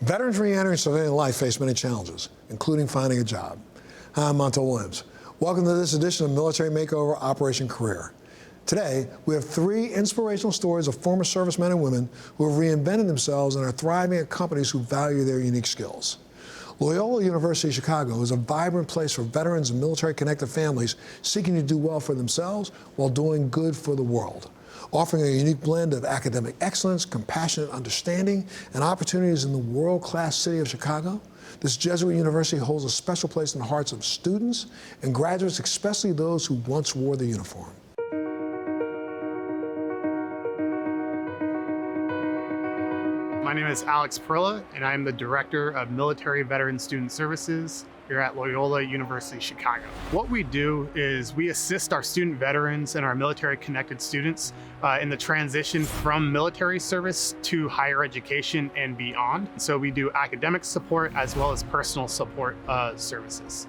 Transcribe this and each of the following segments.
Veterans re-entering civilian life face many challenges, including finding a job. Hi, I'm Montel Williams. Welcome to this edition of Military Makeover Operation Career. Today, we have 3 inspirational stories of former servicemen and women who have reinvented themselves and are thriving at companies who value their unique skills. Loyola University of Chicago is a vibrant place for veterans and military-connected families seeking to do well for themselves while doing good for the world. Offering a unique blend of academic excellence, compassionate understanding, and opportunities in the world-class city of Chicago, this Jesuit university holds a special place in the hearts of students and graduates, especially those who once wore the uniform. My name is Alex Perla, and I'm the Director of Military Veteran Student Services here at Loyola University of Chicago. What we do is we assist our student veterans and our military-connected students in the transition from military service to higher education and beyond. So we do academic support as well as personal support services.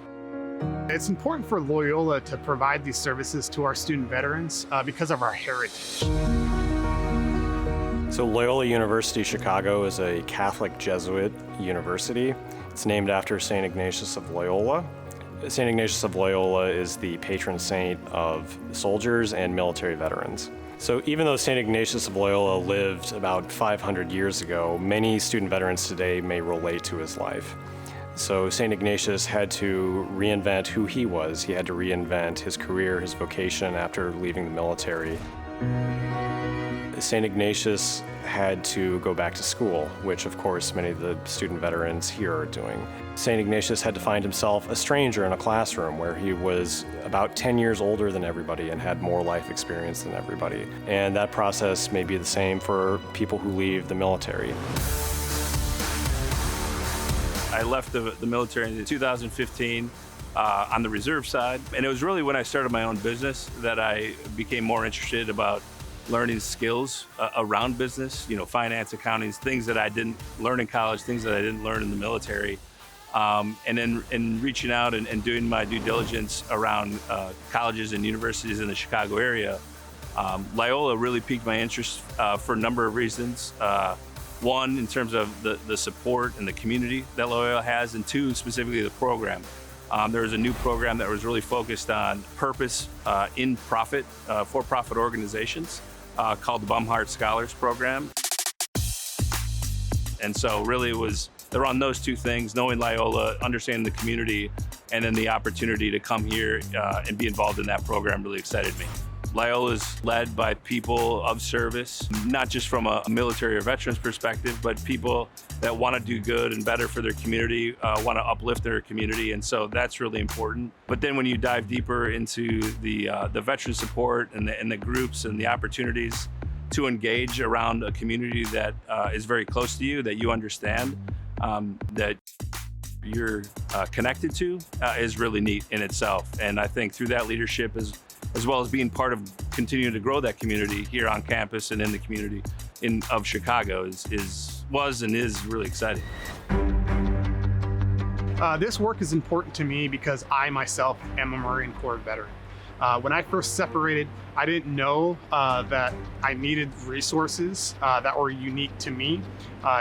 It's important for Loyola to provide these services to our student veterans because of our heritage. So Loyola University Chicago is a Catholic Jesuit university. It's named after St. Ignatius of Loyola. St. Ignatius of Loyola is the patron saint of soldiers and military veterans. So even though St. Ignatius of Loyola lived about 500 years ago, many student veterans today may relate to his life. So St. Ignatius had to reinvent who he was. He had to reinvent his career, his vocation after leaving the military. St. Ignatius had to go back to school, which of course many of the student veterans here are doing. St. Ignatius had to find himself a stranger in a classroom where he was about 10 years older than everybody and had more life experience than everybody. And that process may be the same for people who leave the military. I left the military in 2015 on the reserve side, and it was really when I started my own business that I became more interested about learning skills around business, finance, accounting, things that I didn't learn in college, things that I didn't learn in the military. And then in reaching out and doing my due diligence around colleges and universities in the Chicago area, Loyola really piqued my interest for a number of reasons. One, in terms of the support and the community that Loyola has, and 2, specifically the program. There was a new program that was really focused on purpose in profit, for-profit organizations called the Bumhart Scholars Program. And so really it was around those 2 things, knowing Loyola, understanding the community, and then the opportunity to come here and be involved in that program really excited me. Loyola is led by people of service, not just from a military or veterans perspective, but people that want to do good and better for their community, want to uplift their community, and so that's really important. But then when you dive deeper into the veteran support and the groups and the opportunities to engage around a community that is very close to you, that you understand, that you're connected to, is really neat in itself. And I think through that leadership, as well as being part of continuing to grow that community here on campus and in the community of Chicago was and is really exciting. This work is important to me because I myself am a Marine Corps veteran. When I first separated, I didn't know that I needed resources that were unique to me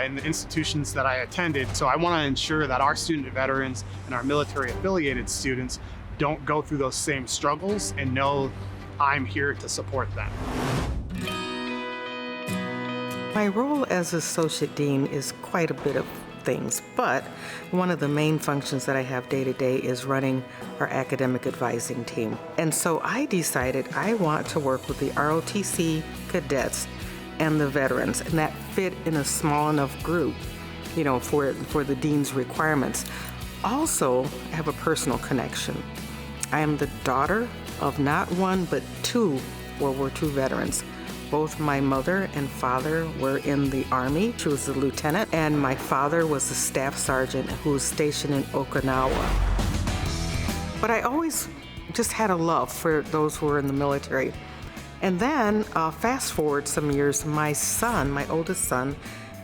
in the institutions that I attended. So I want to ensure that our student veterans and our military affiliated students don't go through those same struggles and know I'm here to support them. My role as Associate Dean is quite a bit of things, but one of the main functions that I have day to day is running our academic advising team. And so I decided I want to work with the ROTC cadets and the veterans, and that fit in a small enough group, for the dean's requirements. Also, I have a personal connection. I am the daughter of not 1, but 2 World War II veterans. Both my mother and father were in the Army. She was a lieutenant, and my father was a staff sergeant who was stationed in Okinawa. But I always just had a love for those who were in the military. And then, fast forward some years, my son, my oldest son,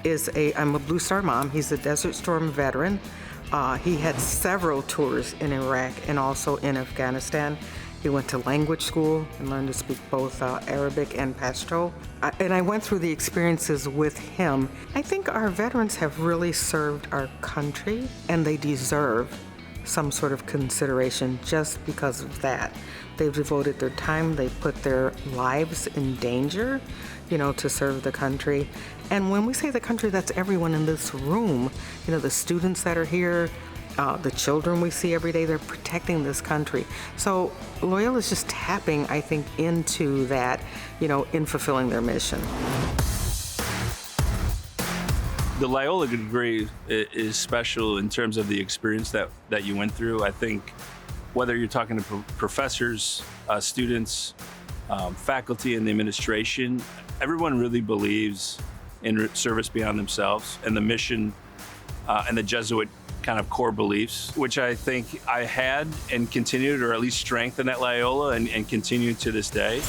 I'm a Blue Star mom. He's a Desert Storm veteran. He had several tours in Iraq and also in Afghanistan. He went to language school and learned to speak both Arabic and Pashto. And I went through the experiences with him. I think our veterans have really served our country, and they deserve some sort of consideration just because of that. They've devoted their time, they put their lives in danger, to serve the country. And when we say the country, that's everyone in this room, the students that are here, the children we see every day, they're protecting this country. So Loyola is just tapping, I think, into that, in fulfilling their mission. The Loyola degree is special in terms of the experience that you went through. I think whether you're talking to professors, students, faculty, and the administration, everyone really believes in service beyond themselves and the mission and the Jesuit kind of core beliefs, which I think I had and continued, or at least strengthened at Loyola and continue to this day.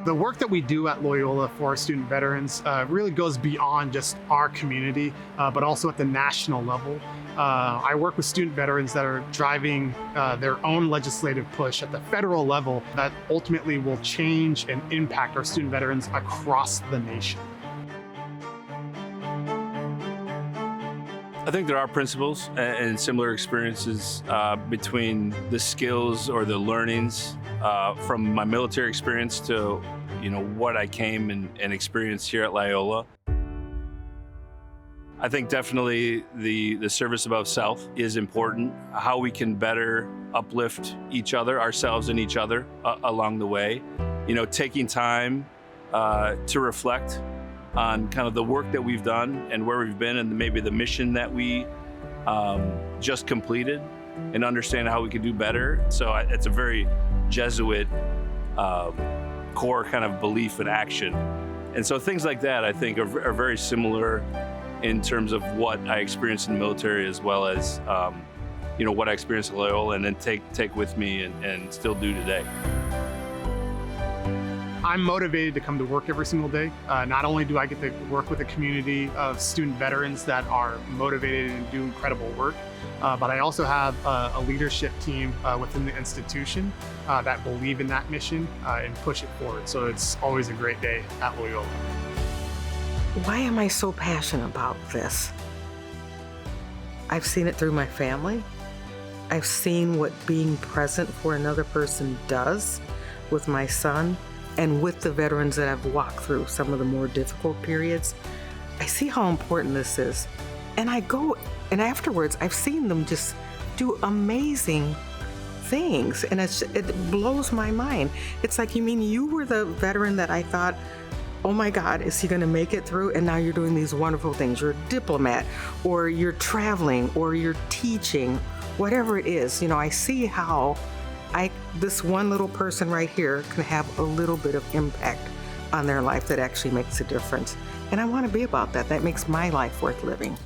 The work that we do at Loyola for our student veterans really goes beyond just our community, but also at the national level. I work with student veterans that are driving their own legislative push at the federal level that ultimately will change and impact our student veterans across the nation. I think there are principles and similar experiences between the skills or the learnings from my military experience to what I came and experienced here at Loyola. I think definitely the service above self is important. How we can better uplift each other, ourselves and each other along the way. Taking time to reflect on kind of the work that we've done and where we've been and maybe the mission that we just completed, and understand how we could do better. So it's a very Jesuit core kind of belief and action. And so things like that I think are very similar in terms of what I experienced in the military, as well as what I experienced at Loyola and then take with me and still do today. I'm motivated to come to work every single day. Not only do I get to work with a community of student veterans that are motivated and do incredible work, but I also have a leadership team within the institution that believe in that mission and push it forward. So it's always a great day at Loyola. Why am I so passionate about this? I've seen it through my family. I've seen what being present for another person does with my son and with the veterans that I've walked through some of the more difficult periods. I see how important this is. And I go, and afterwards, I've seen them just do amazing things. And it blows my mind. It's like, you mean you were the veteran that I thought, oh my God, is he gonna make it through? And now you're doing these wonderful things. You're a diplomat, or you're traveling, or you're teaching, whatever it is. I see how this one little person right here can have a little bit of impact on their life that actually makes a difference. And I want to be about that. That makes my life worth living.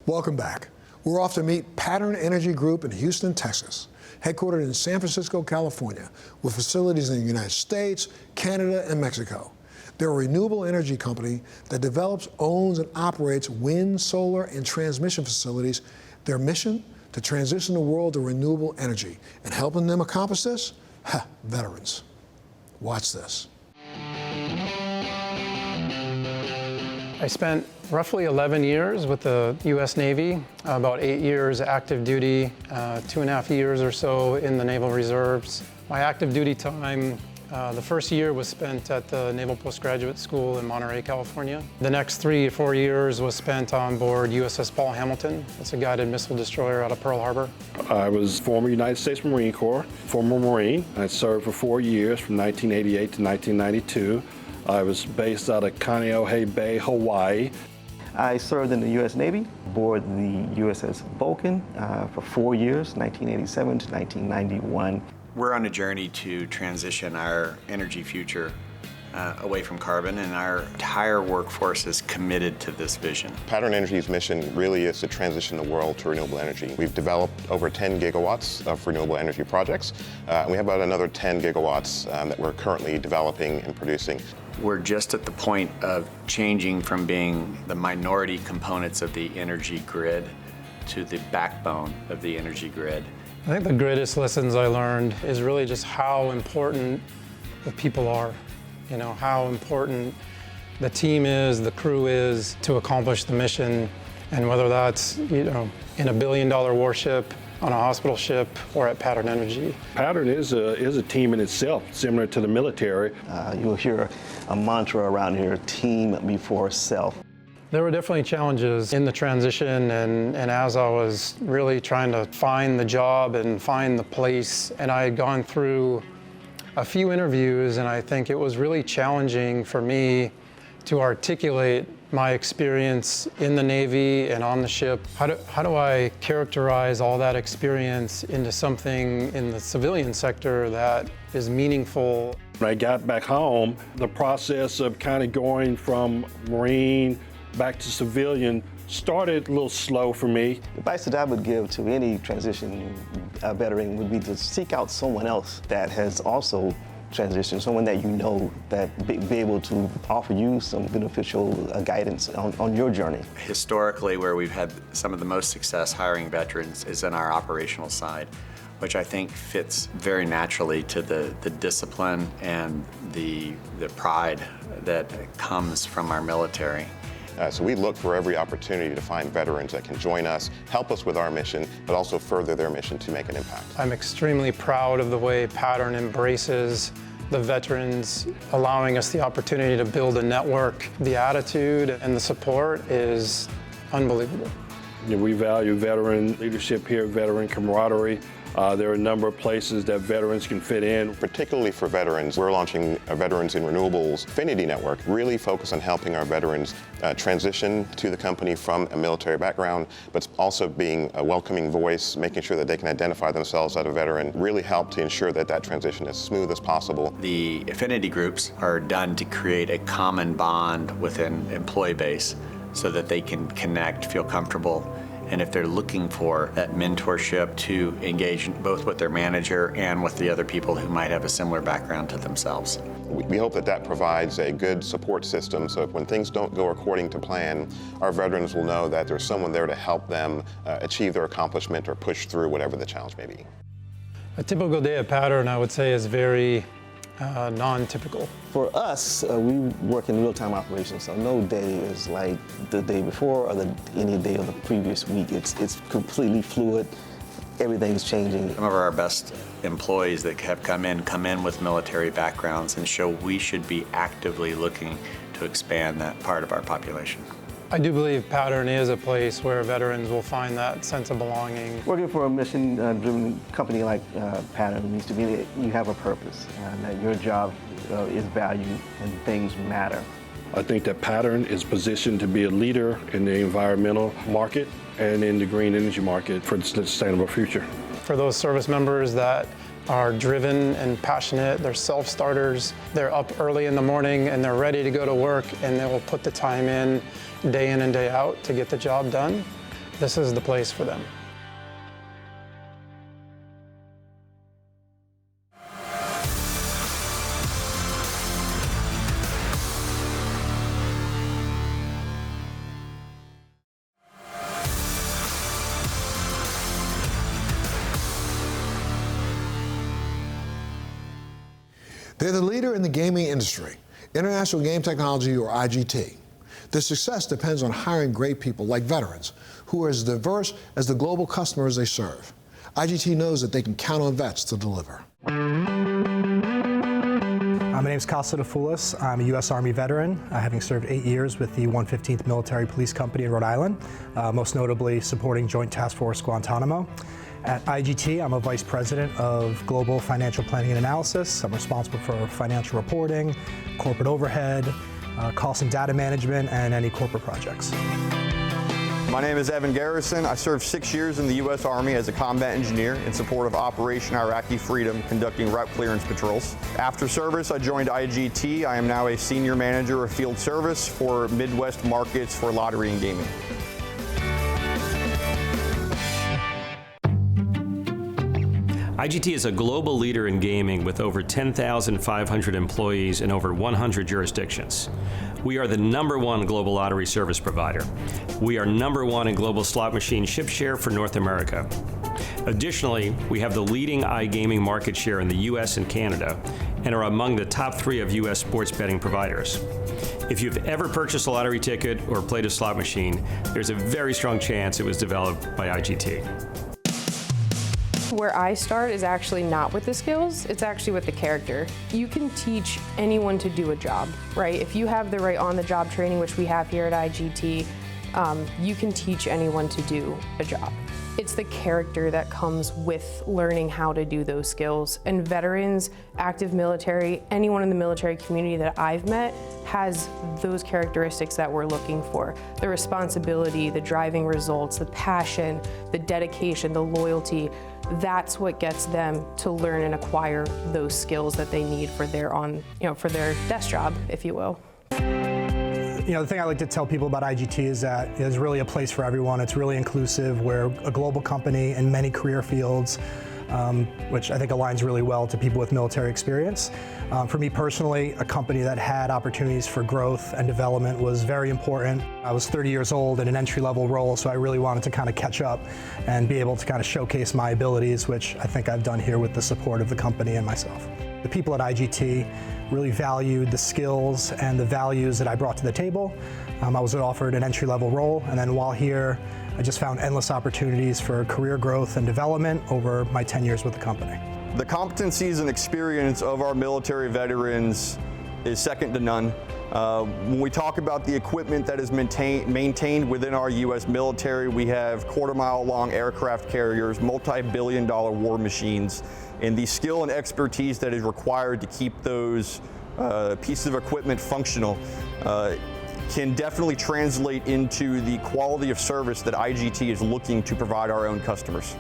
Welcome back. We're off to meet Pattern Energy Group in Houston, Texas, headquartered in San Francisco, California, with facilities in the United States, Canada, and Mexico. They're a renewable energy company that develops, owns, and operates wind, solar, and transmission facilities. Their mission? To transition the world to renewable energy. And helping them accomplish this? Veterans. Watch this. I spent roughly 11 years with the U.S. Navy, about 8 years active duty, 2.5 years or so in the Naval Reserves. My active duty time, the first year was spent at the Naval Postgraduate School in Monterey, California. The next 3 or 4 years was spent on board USS Paul Hamilton. It's a guided missile destroyer out of Pearl Harbor. I was former United States Marine Corps, former Marine. I served for 4 years from 1988 to 1992. I was based out of Kaneohe Bay, Hawaii. I served in the U.S. Navy aboard the USS Vulcan for 4 years, 1987 to 1991. We're on a journey to transition our energy future away from carbon, and our entire workforce is committed to this vision. Pattern Energy's mission really is to transition the world to renewable energy. We've developed over 10 gigawatts of renewable energy projects, and we have about another 10 gigawatts that we're currently developing and producing. We're just at the point of changing from being the minority components of the energy grid to the backbone of the energy grid. I think the greatest lessons I learned is really just how important the people are. You know, how important the team is, the crew is to accomplish the mission. And whether that's, you know, in a billion-dollar warship, on a hospital ship, or at Pattern Energy. Pattern is a team in itself, similar to the military. You'll hear a mantra around here, team before self. There were definitely challenges in the transition, and as I was really trying to find the job and find the place, and I had gone through a few interviews, and I think it was really challenging for me to articulate my experience in the Navy and on the ship. How do I characterize all that experience into something in the civilian sector that is meaningful? When I got back home, the process of kind of going from Marine back to civilian started a little slow for me. The advice that I would give to any transition veteran would be to seek out someone else that has also transitioned, someone that you know that be able to offer you some beneficial guidance on your journey. Historically, where we've had some of the most success hiring veterans is in our operational side, which I think fits very naturally to the discipline and the pride that comes from our military. So we look for every opportunity to find veterans that can join us, help us with our mission, but also further their mission to make an impact. I'm extremely proud of the way Pattern embraces the veterans, allowing us the opportunity to build a network. The attitude and the support is unbelievable. You know, we value veteran leadership here, veteran camaraderie. There are a number of places that veterans can fit in. Particularly for veterans, we're launching a Veterans in Renewables Affinity Network, really focused on helping our veterans transition to the company from a military background, but also being a welcoming voice, making sure that they can identify themselves as a veteran, really help to ensure that that transition is smooth as possible. The affinity groups are done to create a common bond within employee base so that they can connect, feel comfortable, and if they're looking for that mentorship, to engage both with their manager and with the other people who might have a similar background to themselves. We hope that that provides a good support system, so when things don't go according to plan, our veterans will know that there's someone there to help them achieve their accomplishment or push through whatever the challenge may be. A typical day at Pattern, I would say, is very non-typical. For us, we work in real-time operations, so no day is like the day before or any day of the previous week. It's completely fluid. Everything's changing. Some of our best employees that have come in with military backgrounds and show we should be actively looking to expand that part of our population. I do believe Pattern is a place where veterans will find that sense of belonging. Working for a mission-driven company like Pattern means to me that you have a purpose, and that your job is valued and things matter. I think that Pattern is positioned to be a leader in the environmental market and in the green energy market for the sustainable future. For those service members that are driven and passionate, they're self-starters, they're up early in the morning and they're ready to go to work, and they will put the time in and day out to get the job done, this is the place for them. They're the leader in the gaming industry, International Game Technology, or IGT. Their success depends on hiring great people like veterans who are as diverse as the global customers they serve. IGT knows that they can count on vets to deliver. My name is Kasadafoulis. I'm a U.S. Army veteran, having served 8 years with the 115th Military Police Company in Rhode Island, most notably supporting Joint Task Force Guantanamo. At IGT, I'm a vice president of global financial planning and analysis. I'm responsible for financial reporting, corporate overhead, cost and data management, and any corporate projects. My name is Evan Garrison. I served 6 years in the U.S. Army as a combat engineer in support of Operation Iraqi Freedom, conducting route clearance patrols. After service, I joined IGT. I am now a senior manager of field service for Midwest markets for lottery and gaming. IGT is a global leader in gaming with over 10,500 employees in over 100 jurisdictions. We are the #1 global lottery service provider. We are #1 in global slot machine ship share for North America. Additionally, we have the leading iGaming market share in the U.S. and Canada and are among the top 3 of U.S. sports betting providers. If you've ever purchased a lottery ticket or played a slot machine, there's a very strong chance it was developed by IGT. Where I start is actually not with the skills, it's actually with the character. You can teach anyone to do a job, right? If you have the right on-the-job training, which we have here at IGT, you can teach anyone to do a job. It's the character that comes with learning how to do those skills. And veterans, active military, anyone in the military community that I've met has those characteristics that we're looking for. The responsibility, the driving results, the passion, the dedication, the loyalty. That's what gets them to learn and acquire those skills that they need for their for their desk job, if you will. The thing I like to tell people about IGT is that it's really a place for everyone. It's really inclusive. We're a global company in many career fields, which I think aligns really well to people with military experience. For me personally, a company that had opportunities for growth and development was very important. I was 30 years old in an entry-level role, so I really wanted to kind of catch up and be able to kind of showcase my abilities, which I think I've done here with the support of the company and myself. The people at IGT really valued the skills and the values that I brought to the table. I was offered an entry-level role, and then while here, I just found endless opportunities for career growth and development over my 10 years with the company. The competencies and experience of our military veterans is second to none. When we talk about the equipment that is maintained within our U.S. military, we have quarter-mile-long aircraft carriers, multi-billion-dollar war machines, and the skill and expertise that is required to keep those pieces of equipment functional can definitely translate into the quality of service that IGT is looking to provide our own customers.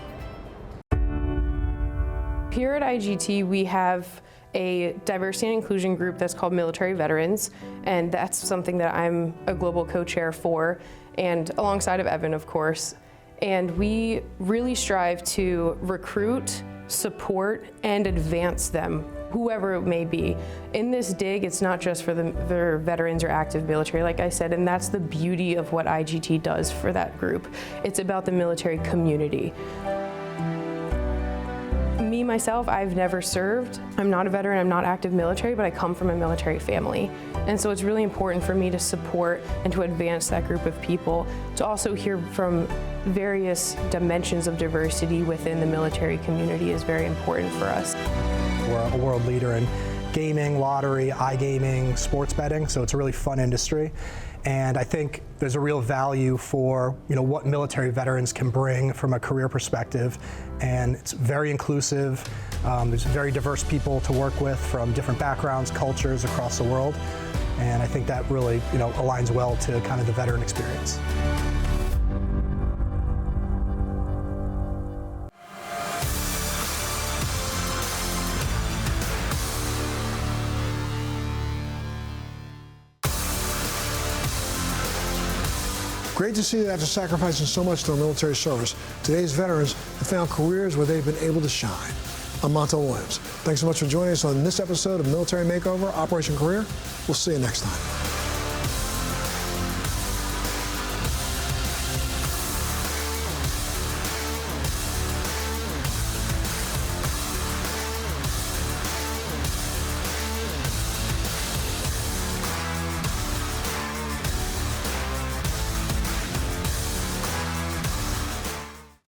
Here at IGT, we have a diversity and inclusion group that's called Military Veterans, and that's something that I'm a global co-chair for, and alongside of Evan, of course. And we really strive to recruit, support, and advance them, whoever it may be. In this dig, it's not just for the veterans or active military, like I said, and that's the beauty of what IGT does for that group. It's about the military community. Me, myself, I've never served. I'm not a veteran, I'm not active military, but I come from a military family. And so it's really important for me to support and to advance that group of people, to also hear from various dimensions of diversity within the military community is very important for us. We're a world leader in gaming, lottery, iGaming, sports betting, so it's a really fun industry. And I think there's a real value for what military veterans can bring from a career perspective. And it's very inclusive. There's very diverse people to work with from different backgrounds, cultures across the world. And I think that really aligns well to kind of the veteran experience. Great to see that after sacrificing so much to our military service, today's veterans have found careers where they've been able to shine. I'm Montel Williams. Thanks so much for joining us on this episode of Military Makeover, Operation Career. We'll see you next time.